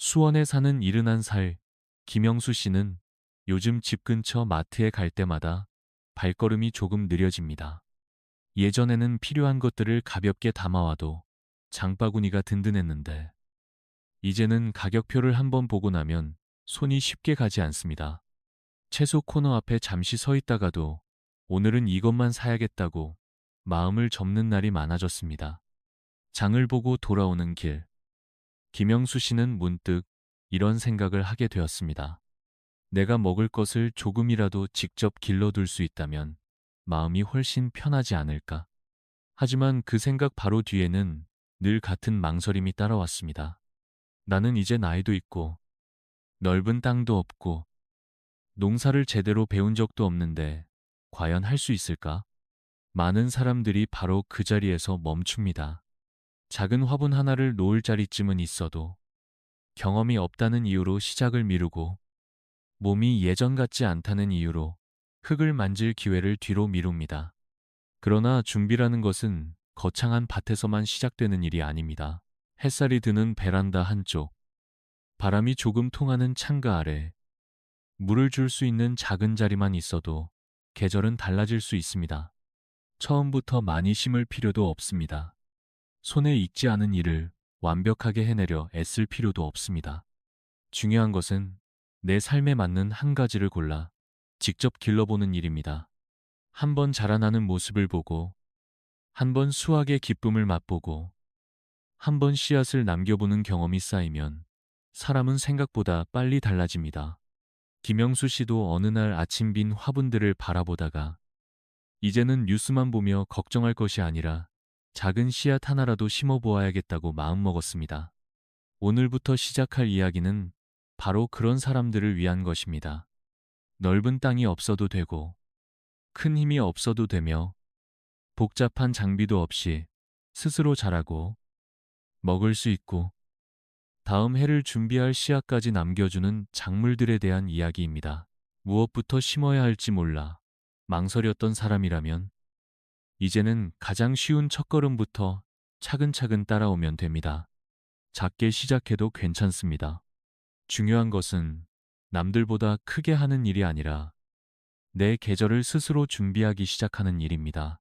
수원에 사는 71살 김영수 씨는 요즘 집 근처 마트에 갈 때마다 발걸음이 조금 느려집니다. 예전에는 필요한 것들을 가볍게 담아와도 장바구니가 든든했는데 이제는 가격표를 한번 보고 나면 손이 쉽게 가지 않습니다. 채소 코너 앞에 잠시 서 있다가도 오늘은 이것만 사야겠다고 마음을 접는 날이 많아졌습니다. 장을 보고 돌아오는 길, 김영수 씨는 문득 이런 생각을 하게 되었습니다. 내가 먹을 것을 조금이라도 직접 길러둘 수 있다면 마음이 훨씬 편하지 않을까. 하지만 그 생각 바로 뒤에는 늘 같은 망설임이 따라왔습니다. 나는 이제 나이도 있고 넓은 땅도 없고 농사를 제대로 배운 적도 없는데 과연 할 수 있을까? 많은 사람들이 바로 그 자리에서 멈춥니다. 작은 화분 하나를 놓을 자리쯤은 있어도 경험이 없다는 이유로 시작을 미루고 몸이 예전 같지 않다는 이유로 흙을 만질 기회를 뒤로 미룹니다. 그러나 준비라는 것은 거창한 밭에서만 시작되는 일이 아닙니다. 햇살이 드는 베란다 한쪽, 바람이 조금 통하는 창가 아래, 물을 줄 수 있는 작은 자리만 있어도 계절은 달라질 수 있습니다. 처음부터 많이 심을 필요도 없습니다. 손에 익지 않은 일을 완벽하게 해내려 애쓸 필요도 없습니다. 중요한 것은 내 삶에 맞는 한 가지를 골라 직접 길러보는 일입니다. 한 번 자라나는 모습을 보고, 한 번 수확의 기쁨을 맛보고, 한 번 씨앗을 남겨보는 경험이 쌓이면 사람은 생각보다 빨리 달라집니다. 김영수 씨도 어느 날 아침 빈 화분들을 바라보다가 이제는 뉴스만 보며 걱정할 것이 아니라 작은 씨앗 하나라도 심어보아야겠다고 마음먹었습니다. 오늘부터 시작할 이야기는 바로 그런 사람들을 위한 것입니다. 넓은 땅이 없어도 되고 큰 힘이 없어도 되며 복잡한 장비도 없이 스스로 자라고 먹을 수 있고 다음 해를 준비할 씨앗까지 남겨주는 작물들에 대한 이야기입니다. 무엇부터 심어야 할지 몰라 망설였던 사람이라면 이제는 가장 쉬운 첫걸음부터 차근차근 따라오면 됩니다. 작게 시작해도 괜찮습니다. 중요한 것은 남들보다 크게 하는 일이 아니라 내 계절을 스스로 준비하기 시작하는 일입니다.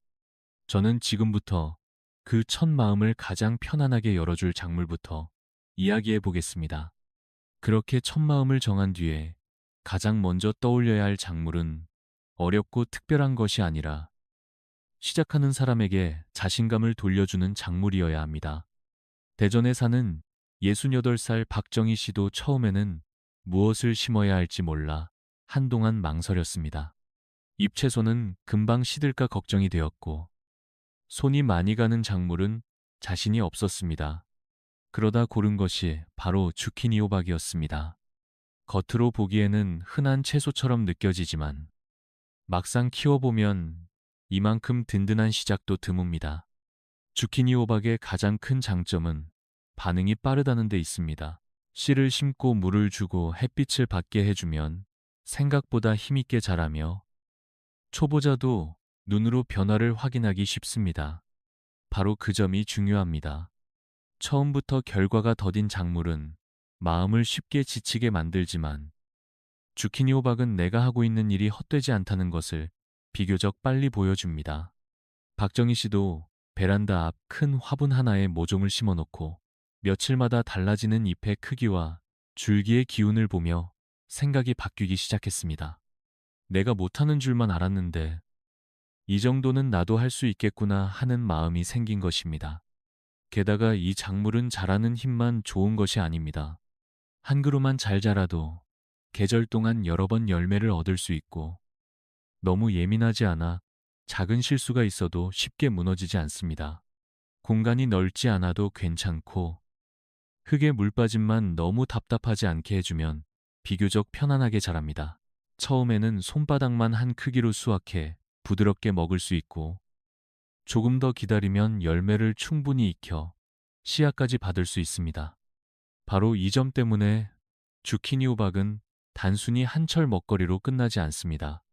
저는 지금부터 그 첫 마음을 가장 편안하게 열어줄 작물부터 이야기해 보겠습니다. 그렇게 첫 마음을 정한 뒤에 가장 먼저 떠올려야 할 작물은 어렵고 특별한 것이 아니라 시작하는 사람에게 자신감을 돌려주는 작물이어야 합니다. 대전에 사는 68살 박정희 씨도 처음에는 무엇을 심어야 할지 몰라 한동안 망설였습니다. 잎채소는 금방 시들까 걱정이 되었고 손이 많이 가는 작물은 자신이 없었습니다. 그러다 고른 것이 바로 주키니 호박이었습니다. 겉으로 보기에는 흔한 채소처럼 느껴지지만 막상 키워보면 이만큼 든든한 시작도 드뭅니다. 주키니 호박의 가장 큰 장점은 반응이 빠르다는 데 있습니다. 씨를 심고 물을 주고 햇빛을 받게 해주면 생각보다 힘있게 자라며 초보자도 눈으로 변화를 확인하기 쉽습니다. 바로 그 점이 중요합니다. 처음부터 결과가 더딘 작물은 마음을 쉽게 지치게 만들지만 주키니 호박은 내가 하고 있는 일이 헛되지 않다는 것을 비교적 빨리 보여줍니다. 박정희 씨도 베란다 앞 큰 화분 하나에 모종을 심어놓고 며칠마다 달라지는 잎의 크기와 줄기의 기운을 보며 생각이 바뀌기 시작했습니다. 내가 못하는 줄만 알았는데 이 정도는 나도 할 수 있겠구나 하는 마음이 생긴 것입니다. 게다가 이 작물은 자라는 힘만 좋은 것이 아닙니다. 한 그루만 잘 자라도 계절 동안 여러 번 열매를 얻을 수 있고 너무 예민하지 않아 작은 실수가 있어도 쉽게 무너지지 않습니다. 공간이 넓지 않아도 괜찮고 흙에 물 빠짐만 너무 답답하지 않게 해주면 비교적 편안하게 자랍니다. 처음에는 손바닥만 한 크기로 수확해 부드럽게 먹을 수 있고 조금 더 기다리면 열매를 충분히 익혀 씨앗까지 받을 수 있습니다. 바로 이 점 때문에 주키니 호박은 단순히 한철 먹거리로 끝나지 않습니다.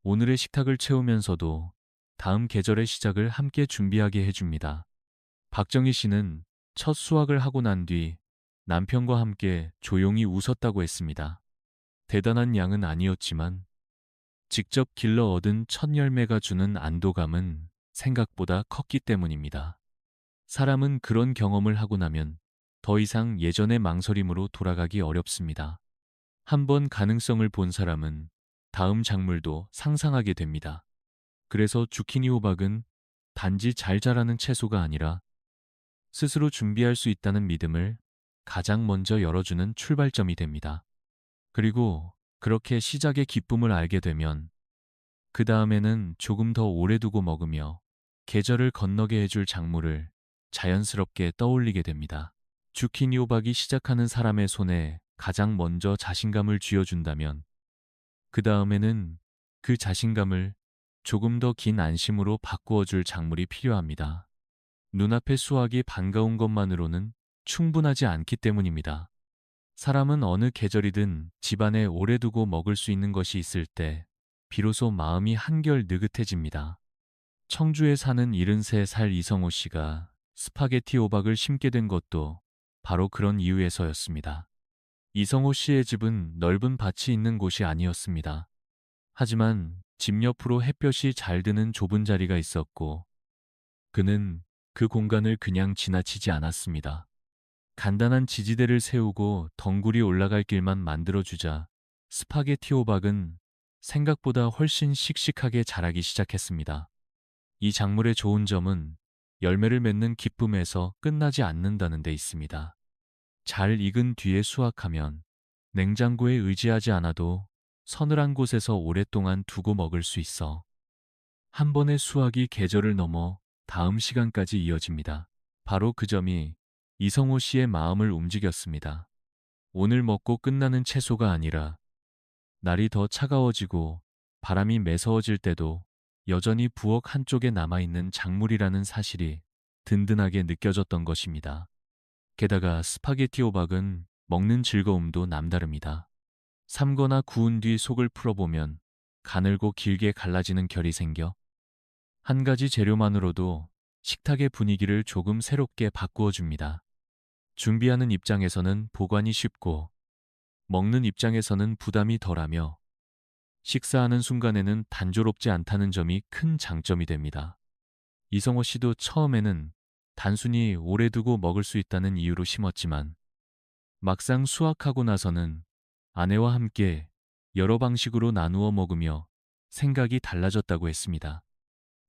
오늘의 식탁을 채우면서도 다음 계절의 시작을 함께 준비하게 해줍니다. 박정희 씨는 첫 수확을 하고 난 뒤 남편과 함께 조용히 웃었다고 했습니다. 대단한 양은 아니었지만 직접 길러 얻은 첫 열매가 주는 안도감은 생각보다 컸기 때문입니다. 사람은 그런 경험을 하고 나면 더 이상 예전의 망설임으로 돌아가기 어렵습니다. 한번 가능성을 본 사람은 다음 작물도 상상하게 됩니다. 그래서 주키니 호박은 단지 잘 자라는 채소가 아니라 스스로 준비할 수 있다는 믿음을 가장 먼저 열어주는 출발점이 됩니다. 그리고 그렇게 시작의 기쁨을 알게 되면 그 다음에는 조금 더 오래 두고 먹으며 계절을 건너게 해줄 작물을 자연스럽게 떠올리게 됩니다. 주키니 호박이 시작하는 사람의 손에 가장 먼저 자신감을 쥐어준다면 그 다음에는 그 자신감을 조금 더 긴 안심으로 바꾸어줄 작물이 필요합니다. 눈앞의 수확이 반가운 것만으로는 충분하지 않기 때문입니다. 사람은 어느 계절이든 집안에 오래 두고 먹을 수 있는 것이 있을 때 비로소 마음이 한결 느긋해집니다. 청주에 사는 73살 이성호 씨가 스파게티 호박을 심게 된 것도 바로 그런 이유에서였습니다. 이성호 씨의 집은 넓은 밭이 있는 곳이 아니었습니다. 하지만 집 옆으로 햇볕이 잘 드는 좁은 자리가 있었고 그는 그 공간을 그냥 지나치지 않았습니다. 간단한 지지대를 세우고 덩굴이 올라갈 길만 만들어주자 스파게티 호박은 생각보다 훨씬 씩씩하게 자라기 시작했습니다. 이 작물의 좋은 점은 열매를 맺는 기쁨에서 끝나지 않는다는 데 있습니다. 잘 익은 뒤에 수확하면 냉장고에 의지하지 않아도 서늘한 곳에서 오랫동안 두고 먹을 수 있어 한 번의 수확이 계절을 넘어 다음 시간까지 이어집니다. 바로 그 점이 이성호 씨의 마음을 움직였습니다. 오늘 먹고 끝나는 채소가 아니라 날이 더 차가워지고 바람이 매서워질 때도 여전히 부엌 한쪽에 남아있는 작물이라는 사실이 든든하게 느껴졌던 것입니다. 게다가 스파게티 호박은 먹는 즐거움도 남다릅니다. 삶거나 구운 뒤 속을 풀어보면 가늘고 길게 갈라지는 결이 생겨 한 가지 재료만으로도 식탁의 분위기를 조금 새롭게 바꾸어 줍니다. 준비하는 입장에서는 보관이 쉽고 먹는 입장에서는 부담이 덜하며 식사하는 순간에는 단조롭지 않다는 점이 큰 장점이 됩니다. 이성호 씨도 처음에는 단순히 오래 두고 먹을 수 있다는 이유로 심었지만 막상 수확하고 나서는 아내와 함께 여러 방식으로 나누어 먹으며 생각이 달라졌다고 했습니다.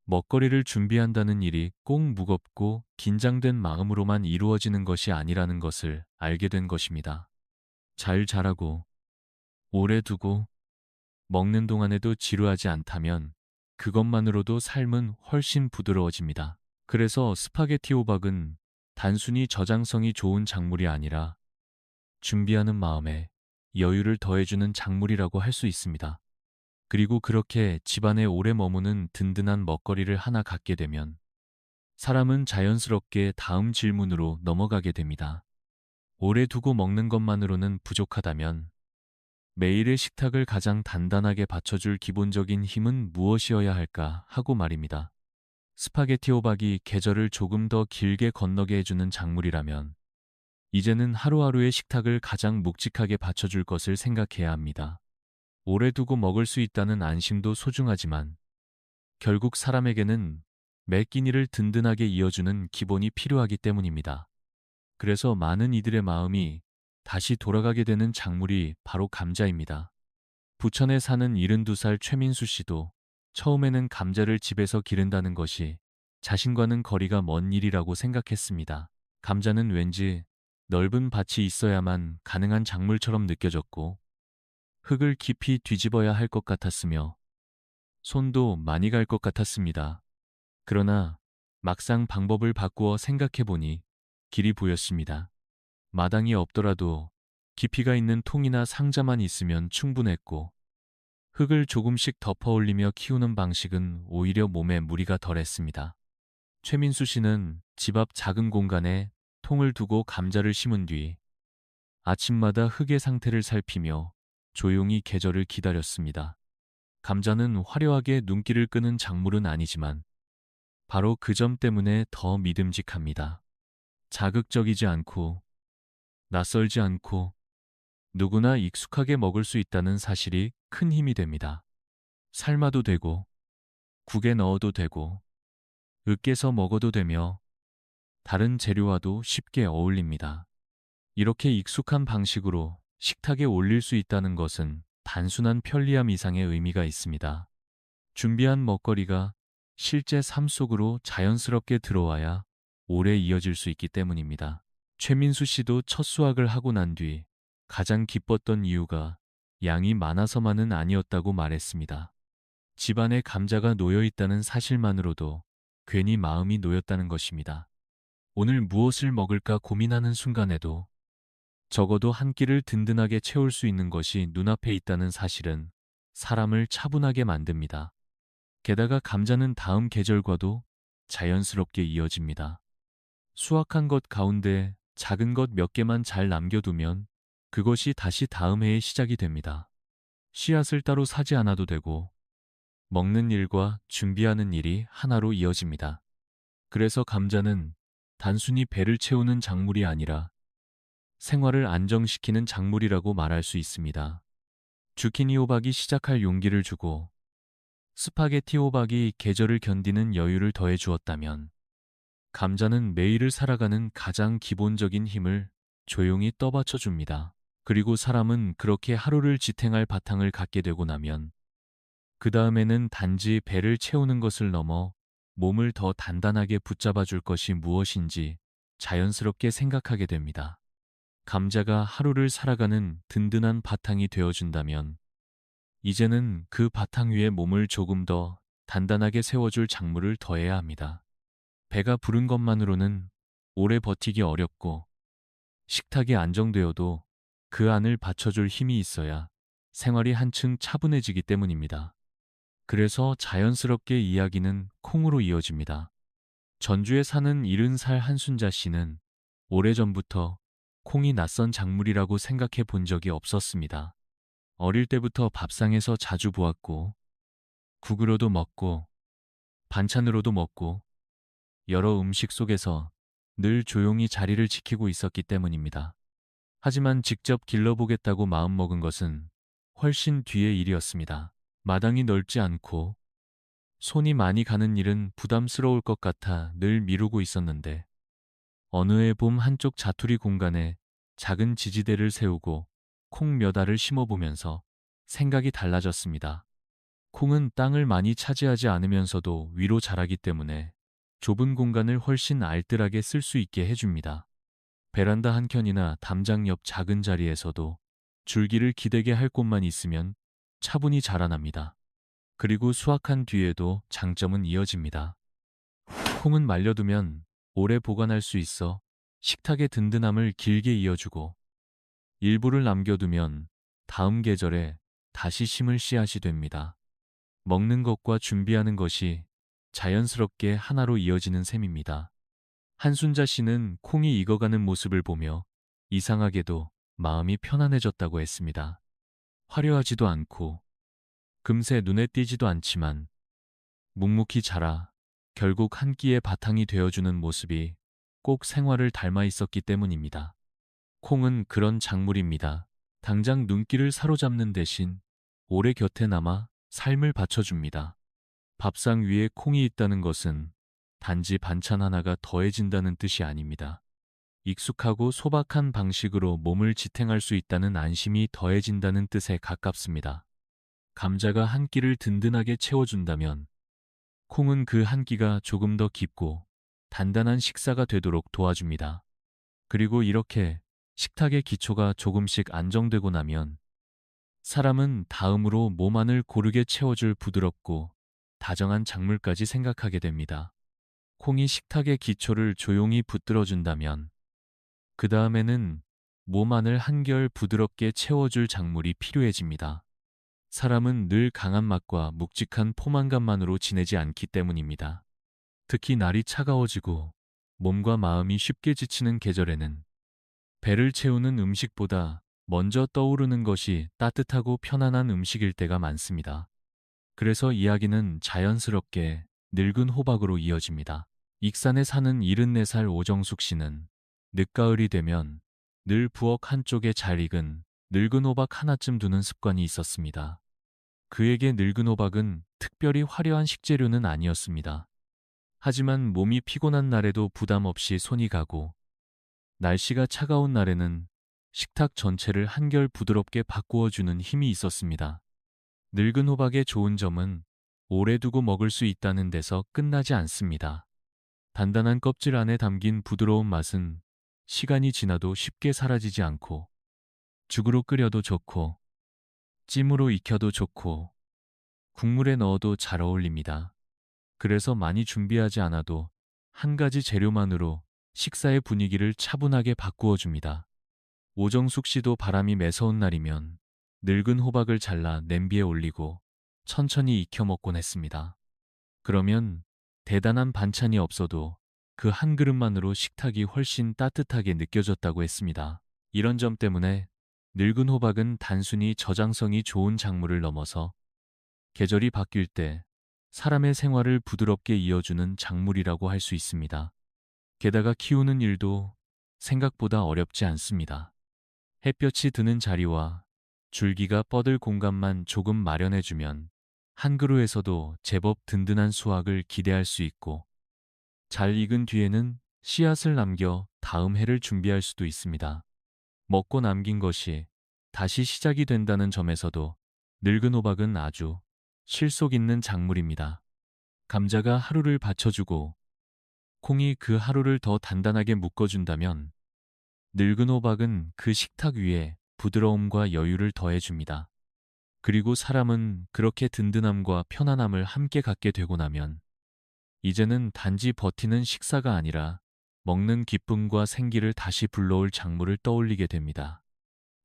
먹거리를 준비한다는 일이 꼭 무겁고 긴장된 마음으로만 이루어지는 것이 아니라는 것을 알게 된 것입니다. 잘 자라고 오래 두고 먹는 동안에도 지루하지 않다면 그것만으로도 삶은 훨씬 부드러워집니다. 그래서 스파게티 호박은 단순히 저장성이 좋은 작물이 아니라 준비하는 마음에 여유를 더해주는 작물이라고 할 수 있습니다. 그리고 그렇게 집안에 오래 머무는 든든한 먹거리를 하나 갖게 되면 사람은 자연스럽게 다음 질문으로 넘어가게 됩니다. 오래 두고 먹는 것만으로는 부족하다면 매일의 식탁을 가장 단단하게 받쳐줄 기본적인 힘은 무엇이어야 할까 하고 말입니다. 스파게티 호박이 계절을 조금 더 길게 건너게 해주는 작물이라면 이제는 하루하루의 식탁을 가장 묵직하게 받쳐줄 것을 생각해야 합니다. 오래 두고 먹을 수 있다는 안심도 소중하지만 결국 사람에게는 매 끼니를 든든하게 이어주는 기본이 필요하기 때문입니다. 그래서 많은 이들의 마음이 다시 돌아가게 되는 작물이 바로 감자입니다. 부천에 사는 72살 최민수 씨도 처음에는 감자를 집에서 기른다는 것이 자신과는 거리가 먼 일이라고 생각했습니다. 감자는 왠지 넓은 밭이 있어야만 가능한 작물처럼 느껴졌고 흙을 깊이 뒤집어야 할 것 같았으며 손도 많이 갈 것 같았습니다. 그러나 막상 방법을 바꾸어 생각해보니 길이 보였습니다. 마당이 없더라도 깊이가 있는 통이나 상자만 있으면 충분했고 흙을 조금씩 덮어 올리며 키우는 방식은 오히려 몸에 무리가 덜했습니다. 최민수 씨는 집 앞 작은 공간에 통을 두고 감자를 심은 뒤 아침마다 흙의 상태를 살피며 조용히 계절을 기다렸습니다. 감자는 화려하게 눈길을 끄는 작물은 아니지만 바로 그 점 때문에 더 믿음직합니다. 자극적이지 않고 낯설지 않고 누구나 익숙하게 먹을 수 있다는 사실이 큰 힘이 됩니다. 삶아도 되고, 국에 넣어도 되고, 으깨서 먹어도 되며, 다른 재료와도 쉽게 어울립니다. 이렇게 익숙한 방식으로 식탁에 올릴 수 있다는 것은 단순한 편리함 이상의 의미가 있습니다. 준비한 먹거리가 실제 삶 속으로 자연스럽게 들어와야 오래 이어질 수 있기 때문입니다. 최민수 씨도 첫 수확을 하고 난 뒤 가장 기뻤던 이유가 양이 많아서만은 아니었다고 말했습니다. 집안에 감자가 놓여 있다는 사실만으로도 괜히 마음이 놓였다는 것입니다. 오늘 무엇을 먹을까 고민하는 순간에도 적어도 한 끼를 든든하게 채울 수 있는 것이 눈앞에 있다는 사실은 사람을 차분하게 만듭니다. 게다가 감자는 다음 계절과도 자연스럽게 이어집니다. 수확한 것 가운데 작은 것 몇 개만 잘 남겨두면 그것이 다시 다음 해의 시작이 됩니다. 씨앗을 따로 사지 않아도 되고 먹는 일과 준비하는 일이 하나로 이어집니다. 그래서 감자는 단순히 배를 채우는 작물이 아니라 생활을 안정시키는 작물이라고 말할 수 있습니다. 주키니 호박이 시작할 용기를 주고 스파게티 호박이 계절을 견디는 여유를 더해 주었다면 감자는 매일을 살아가는 가장 기본적인 힘을 조용히 떠받쳐 줍니다. 그리고 사람은 그렇게 하루를 지탱할 바탕을 갖게 되고 나면 그 다음에는 단지 배를 채우는 것을 넘어 몸을 더 단단하게 붙잡아 줄 것이 무엇인지 자연스럽게 생각하게 됩니다. 감자가 하루를 살아가는 든든한 바탕이 되어준다면 이제는 그 바탕 위에 몸을 조금 더 단단하게 세워줄 작물을 더해야 합니다. 배가 부른 것만으로는 오래 버티기 어렵고 식탁이 안정되어도 그 안을 받쳐줄 힘이 있어야 생활이 한층 차분해지기 때문입니다. 그래서 자연스럽게 이야기는 콩으로 이어집니다. 전주에 사는 70살 한순자 씨는 오래전부터 콩이 낯선 작물이라고 생각해 본 적이 없었습니다. 어릴 때부터 밥상에서 자주 보았고 국으로도 먹고 반찬으로도 먹고 여러 음식 속에서 늘 조용히 자리를 지키고 있었기 때문입니다. 하지만 직접 길러보겠다고 마음먹은 것은 훨씬 뒤의 일이었습니다. 마당이 넓지 않고 손이 많이 가는 일은 부담스러울 것 같아 늘 미루고 있었는데 어느 해 봄 한쪽 자투리 공간에 작은 지지대를 세우고 콩 몇 알을 심어보면서 생각이 달라졌습니다. 콩은 땅을 많이 차지하지 않으면서도 위로 자라기 때문에 좁은 공간을 훨씬 알뜰하게 쓸 수 있게 해줍니다. 베란다 한켠이나 담장 옆 작은 자리에서도 줄기를 기대게 할 곳만 있으면 차분히 자라납니다. 그리고 수확한 뒤에도 장점은 이어집니다. 콩은 말려두면 오래 보관할 수 있어 식탁의 든든함을 길게 이어주고 일부를 남겨두면 다음 계절에 다시 심을 씨앗이 됩니다. 먹는 것과 준비하는 것이 자연스럽게 하나로 이어지는 셈입니다. 한순자 씨는 콩이 익어가는 모습을 보며 이상하게도 마음이 편안해졌다고 했습니다. 화려하지도 않고 금세 눈에 띄지도 않지만 묵묵히 자라 결국 한 끼의 바탕이 되어주는 모습이 꼭 생활을 닮아 있었기 때문입니다. 콩은 그런 작물입니다. 당장 눈길을 사로잡는 대신 오래 곁에 남아 삶을 받쳐줍니다. 밥상 위에 콩이 있다는 것은 단지 반찬 하나가 더해진다는 뜻이 아닙니다. 익숙하고 소박한 방식으로 몸을 지탱할 수 있다는 안심이 더해진다는 뜻에 가깝습니다. 감자가 한 끼를 든든하게 채워준다면 콩은 그 한 끼가 조금 더 깊고 단단한 식사가 되도록 도와줍니다. 그리고 이렇게 식탁의 기초가 조금씩 안정되고 나면 사람은 다음으로 몸 안을 고르게 채워줄 부드럽고 다정한 작물까지 생각하게 됩니다. 콩이 식탁의 기초를 조용히 붙들어준다면 그 다음에는 몸 안을 한결 부드럽게 채워줄 작물이 필요해집니다. 사람은 늘 강한 맛과 묵직한 포만감만으로 지내지 않기 때문입니다. 특히 날이 차가워지고 몸과 마음이 쉽게 지치는 계절에는 배를 채우는 음식보다 먼저 떠오르는 것이 따뜻하고 편안한 음식일 때가 많습니다. 그래서 이야기는 자연스럽게 늙은 호박으로 이어집니다. 익산에 사는 74살 오정숙 씨는 늦가을이 되면 늘 부엌 한쪽에 잘 익은 늙은 호박 하나쯤 두는 습관이 있었습니다. 그에게 늙은 호박은 특별히 화려한 식재료는 아니었습니다. 하지만 몸이 피곤한 날에도 부담 없이 손이 가고 날씨가 차가운 날에는 식탁 전체를 한결 부드럽게 바꾸어주는 힘이 있었습니다. 늙은 호박의 좋은 점은 오래 두고 먹을 수 있다는 데서 끝나지 않습니다. 단단한 껍질 안에 담긴 부드러운 맛은 시간이 지나도 쉽게 사라지지 않고 죽으로 끓여도 좋고 찜으로 익혀도 좋고 국물에 넣어도 잘 어울립니다. 그래서 많이 준비하지 않아도 한 가지 재료만으로 식사의 분위기를 차분하게 바꾸어 줍니다. 오정숙 씨도 바람이 매서운 날이면 늙은 호박을 잘라 냄비에 올리고 천천히 익혀 먹곤 했습니다. 그러면 대단한 반찬이 없어도 그 한 그릇만으로 식탁이 훨씬 따뜻하게 느껴졌다고 했습니다. 이런 점 때문에 늙은 호박은 단순히 저장성이 좋은 작물을 넘어서 계절이 바뀔 때 사람의 생활을 부드럽게 이어주는 작물이라고 할 수 있습니다. 게다가 키우는 일도 생각보다 어렵지 않습니다. 햇볕이 드는 자리와 줄기가 뻗을 공간만 조금 마련해주면 한 그루에서도 제법 든든한 수확을 기대할 수 있고 잘 익은 뒤에는 씨앗을 남겨 다음 해를 준비할 수도 있습니다. 먹고 남긴 것이 다시 시작이 된다는 점에서도 늙은 호박은 아주 실속 있는 작물입니다. 감자가 하루를 받쳐주고 콩이 그 하루를 더 단단하게 묶어준다면 늙은 호박은 그 식탁 위에 부드러움과 여유를 더해줍니다. 그리고 사람은 그렇게 든든함과 편안함을 함께 갖게 되고 나면 이제는 단지 버티는 식사가 아니라 먹는 기쁨과 생기를 다시 불러올 작물을 떠올리게 됩니다.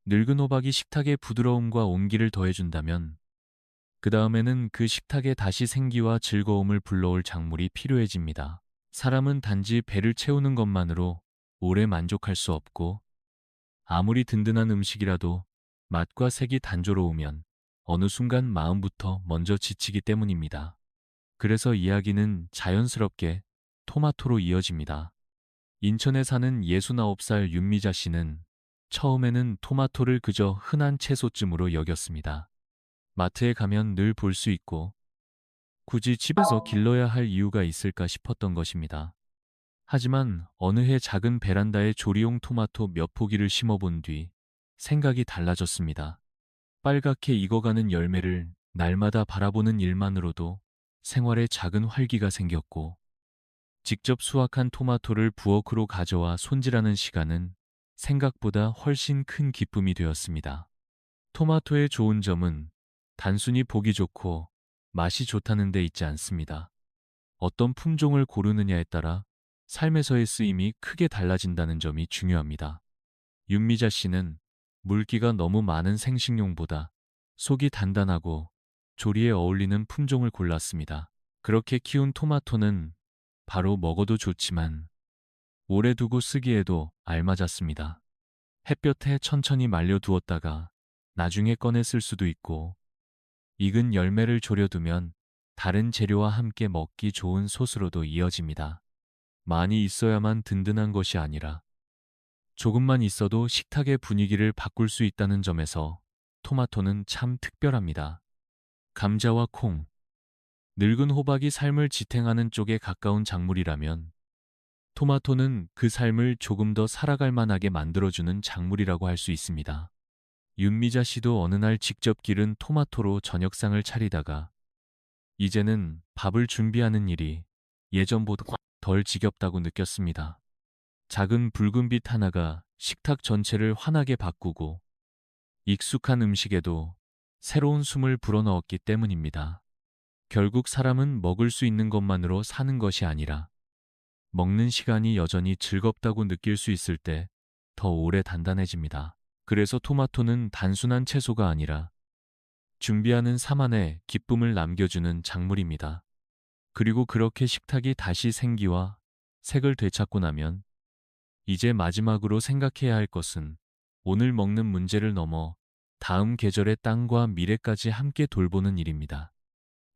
늙은 호박이 식탁에 부드러움과 온기를 더해준다면 그 다음에는 그 식탁에 다시 생기와 즐거움을 불러올 작물이 필요해집니다. 사람은 단지 배를 채우는 것만으로 오래 만족할 수 없고 아무리 든든한 음식이라도 맛과 색이 단조로우면 어느 순간 마음부터 먼저 지치기 때문입니다. 그래서 이야기는 자연스럽게 토마토로 이어집니다. 인천에 사는 69살 윤미자 씨는 처음에는 토마토를 그저 흔한 채소쯤으로 여겼습니다. 마트에 가면 늘 볼 수 있고 굳이 집에서 길러야 할 이유가 있을까 싶었던 것입니다. 하지만 어느 해 작은 베란다에 조리용 토마토 몇 포기를 심어본 뒤 생각이 달라졌습니다. 빨갛게 익어가는 열매를 날마다 바라보는 일만으로도 생활에 작은 활기가 생겼고 직접 수확한 토마토를 부엌으로 가져와 손질하는 시간은 생각보다 훨씬 큰 기쁨이 되었습니다. 토마토의 좋은 점은 단순히 보기 좋고 맛이 좋다는 데 있지 않습니다. 어떤 품종을 고르느냐에 따라 삶에서의 쓰임이 크게 달라진다는 점이 중요합니다. 윤미자 씨는 물기가 너무 많은 생식용보다 속이 단단하고 조리에 어울리는 품종을 골랐습니다. 그렇게 키운 토마토는 바로 먹어도 좋지만 오래 두고 쓰기에도 알맞았습니다. 햇볕에 천천히 말려두었다가 나중에 꺼내 쓸 수도 있고 익은 열매를 졸여두면 다른 재료와 함께 먹기 좋은 솥으로도 이어집니다. 많이 있어야만 든든한 것이 아니라 조금만 있어도 식탁의 분위기를 바꿀 수 있다는 점에서 토마토는 참 특별합니다. 감자와 콩, 늙은 호박이 삶을 지탱하는 쪽에 가까운 작물이라면 토마토는 그 삶을 조금 더 살아갈 만하게 만들어주는 작물이라고 할 수 있습니다. 윤미자 씨도 어느 날 직접 기른 토마토로 저녁상을 차리다가 이제는 밥을 준비하는 일이 예전보다 덜 지겹다고 느꼈습니다. 작은 붉은 빛 하나가 식탁 전체를 환하게 바꾸고 익숙한 음식에도 새로운 숨을 불어넣었기 때문입니다. 결국 사람은 먹을 수 있는 것만으로 사는 것이 아니라 먹는 시간이 여전히 즐겁다고 느낄 수 있을 때 더 오래 단단해집니다. 그래서 토마토는 단순한 채소가 아니라 준비하는 삶 안에 기쁨을 남겨주는 작물입니다. 그리고 그렇게 식탁이 다시 생기와 색을 되찾고 나면 이제 마지막으로 생각해야 할 것은 오늘 먹는 문제를 넘어 다음 계절의 땅과 미래까지 함께 돌보는 일입니다.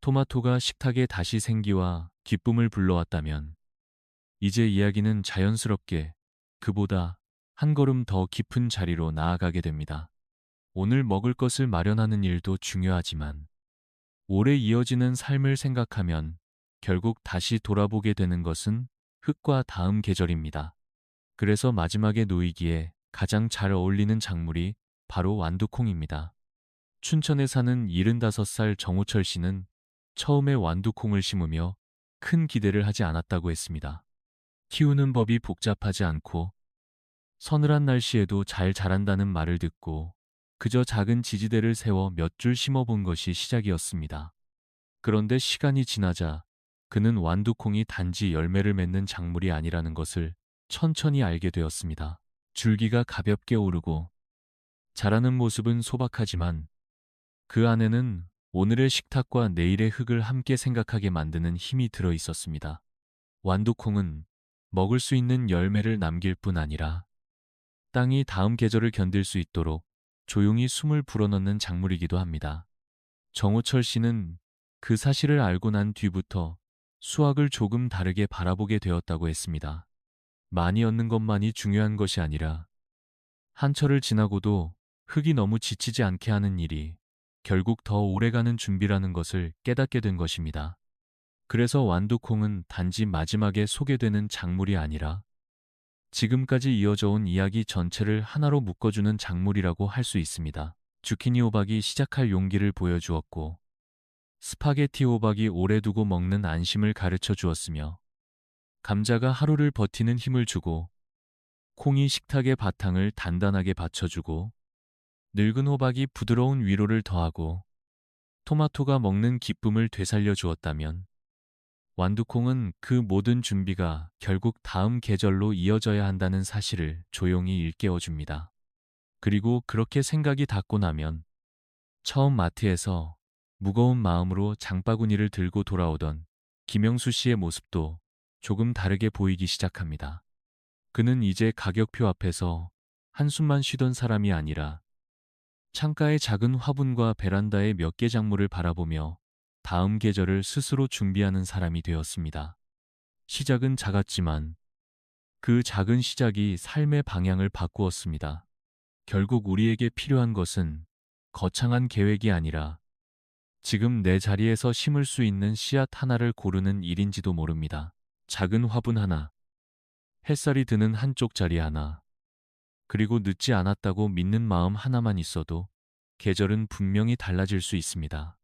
토마토가 식탁에 다시 생기와 기쁨을 불러왔다면 이제 이야기는 자연스럽게 그보다 한 걸음 더 깊은 자리로 나아가게 됩니다. 오늘 먹을 것을 마련하는 일도 중요하지만 오래 이어지는 삶을 생각하면 결국 다시 돌아보게 되는 것은 흙과 다음 계절입니다. 그래서 마지막에 놓이기에 가장 잘 어울리는 작물이 바로 완두콩입니다. 춘천에 사는 75살 정호철 씨는 처음에 완두콩을 심으며 큰 기대를 하지 않았다고 했습니다. 키우는 법이 복잡하지 않고 서늘한 날씨에도 잘 자란다는 말을 듣고 그저 작은 지지대를 세워 몇 줄 심어본 것이 시작이었습니다. 그런데 시간이 지나자 그는 완두콩이 단지 열매를 맺는 작물이 아니라는 것을 천천히 알게 되었습니다. 줄기가 가볍게 오르고 자라는 모습은 소박하지만 그 안에는 오늘의 식탁과 내일의 흙을 함께 생각하게 만드는 힘이 들어 있었습니다. 완두콩은 먹을 수 있는 열매를 남길 뿐 아니라 땅이 다음 계절을 견딜 수 있도록 조용히 숨을 불어넣는 작물이기도 합니다. 정호철 씨는 그 사실을 알고 난 뒤부터 수확을 조금 다르게 바라보게 되었다고 했습니다. 많이 얻는 것만이 중요한 것이 아니라 한 철을 지나고도 흙이 너무 지치지 않게 하는 일이 결국 더 오래가는 준비라는 것을 깨닫게 된 것입니다. 그래서 완두콩은 단지 마지막에 소개되는 작물이 아니라 지금까지 이어져 온 이야기 전체를 하나로 묶어주는 작물이라고 할 수 있습니다. 주키니 호박이 시작할 용기를 보여주었고 스파게티 호박이 오래 두고 먹는 안심을 가르쳐 주었으며 감자가 하루를 버티는 힘을 주고 콩이 식탁의 바탕을 단단하게 받쳐주고 늙은 호박이 부드러운 위로를 더하고 토마토가 먹는 기쁨을 되살려 주었다면 완두콩은 그 모든 준비가 결국 다음 계절로 이어져야 한다는 사실을 조용히 일깨워 줍니다. 그리고 그렇게 생각이 닿고 나면 처음 마트에서 무거운 마음으로 장바구니를 들고 돌아오던 김영수 씨의 모습도 조금 다르게 보이기 시작합니다. 그는 이제 가격표 앞에서 한숨만 쉬던 사람이 아니라 창가의 작은 화분과 베란다의 몇 개 작물을 바라보며 다음 계절을 스스로 준비하는 사람이 되었습니다. 시작은 작았지만 그 작은 시작이 삶의 방향을 바꾸었습니다. 결국 우리에게 필요한 것은 거창한 계획이 아니라 지금 내 자리에서 심을 수 있는 씨앗 하나를 고르는 일인지도 모릅니다. 작은 화분 하나, 햇살이 드는 한쪽 자리 하나, 그리고 늦지 않았다고 믿는 마음 하나만 있어도 계절은 분명히 달라질 수 있습니다.